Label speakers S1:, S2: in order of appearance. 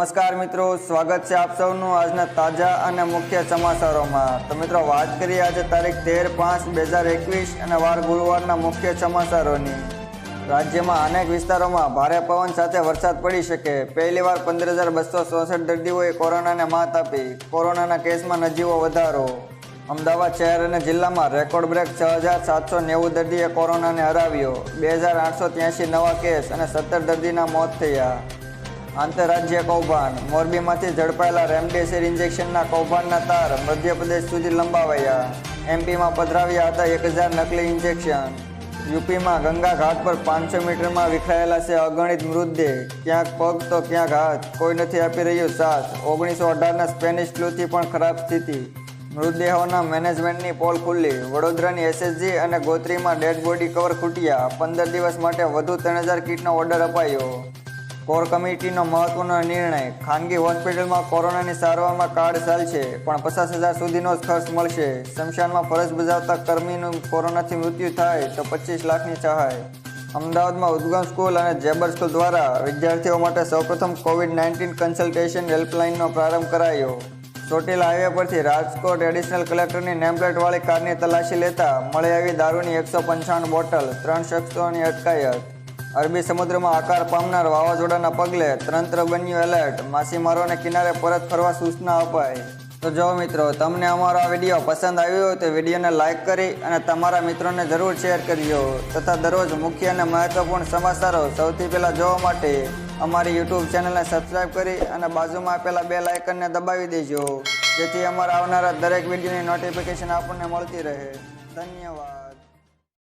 S1: નમસ્કાર મિત્રો, સ્વાગત છે આપ સૌનું આજના તાજા અને મુખ્ય સમાચારોમાં। તો મિત્રો વાત કરીએ આજે તારીખ 13/5/2021 અને વાર ગુરુવારના મુખ્ય સમાચારોની। રાજ્યમાં અનેક વિસ્તારોમાં ભારે પવન સાથે વરસાદ પડી શકે। પહેલીવાર 15,264 દર્દીઓએ કોરોનાને માત આપી। કોરોનાના કેસમાં નજીવો વધારો। અમદાવાદ શહેર અને જિલ્લામાં રેકોર્ડ બ્રેક 6,790 દર્દીએ કોરોનાને હરાવ્યો। 2,883 નવા કેસ અને 17 દર્દીના મોત થયા। આંતરરાજ્ય કૌભાંડ। મોરબીમાંથી ઝડપાયેલા રેમડેસિવિર ઇન્જેક્શનના કૌભાંડના તાર મધ્યપ્રદેશ સુધી લંબાવાયા। એમપીમાં પધરાવ્યા હતા 1,000 નકલી ઇન્જેક્શન। યુપીમાં ગંગા ઘાટ પર 500 મીટરમાં વિખરાયેલા છે અગણિત મૃતદેહ। ક્યાંક પગ તો ક્યાંક હાથ, કોઈ નથી આપી રહ્યું સાથ। 1918ના સ્પેનિશ ફ્લૂથી પણ ખરાબ સ્થિતિ। મૃતદેહોના મેનેજમેન્ટની પોલ ખુલ્લી। વડોદરાની એસએસજી અને ગોત્રીમાં ડેડ બોડી કવર ખૂટ્યા। 15 દિવસ માટે વધુ 3,000 કીટનો ઓર્ડર અપાયો। કોર કમિટીનો મહત્વનો નિર્ણય। ખાનગી હોસ્પિટલમાં કોરોનાની સારવારમાં કાર્ડ ચાલશે, પણ 50,000 સુધીનો જ ખર્ચ મળશે। સ્મશાનમાં ફરજ બજાવતા કર્મીનું કોરોનાથી મૃત્યુ થાય તો 25 લાખની સહાય। અમદાવાદમાં ઉદ્ગમ સ્કૂલ અને જેબર સ્કૂલ દ્વારા વિદ્યાર્થીઓ માટે સૌપ્રથમ કોવિડ-19 કન્સલ્ટેશન હેલ્પલાઇનનો પ્રારંભ કરાયો। ચોટીલા હાઈવે પરથી રાજકોટ એડિશનલ કલેક્ટરની નેમપ્લેટવાળી કારની તલાશી લેતા મળી આવી દારૂની 195 બોટલ, 3 શખ્સોની અટકાયત। અરબી સમુદ્રમાં આકાર પામનાર વાવાઝોડાના પગલે તંત્ર બન્યું એલર્ટ। માછીમારોને કિનારે પરત ફરવા સૂચના અપાઈ। તો જો મિત્રો તમને અમારો આ વિડીયો પસંદ આવ્યો હોય તો વિડીયોને લાઇક કરી અને તમારા મિત્રોને જરૂર શેર કરજો તથા દરરોજ મુખ્ય અને મહત્વપૂર્ણ સમાચારો સૌથી પહેલાં જોવા માટે અમારી યુટ્યુબ ચેનલને સબસ્ક્રાઈબ કરી અને બાજુમાં આપેલા બેલ આઇકનને દબાવી દેજો, જેથી અમારા આવનારા દરેક વિડીયોની નોટિફિકેશન આપણને મળતી રહે। ધન્યવાદ।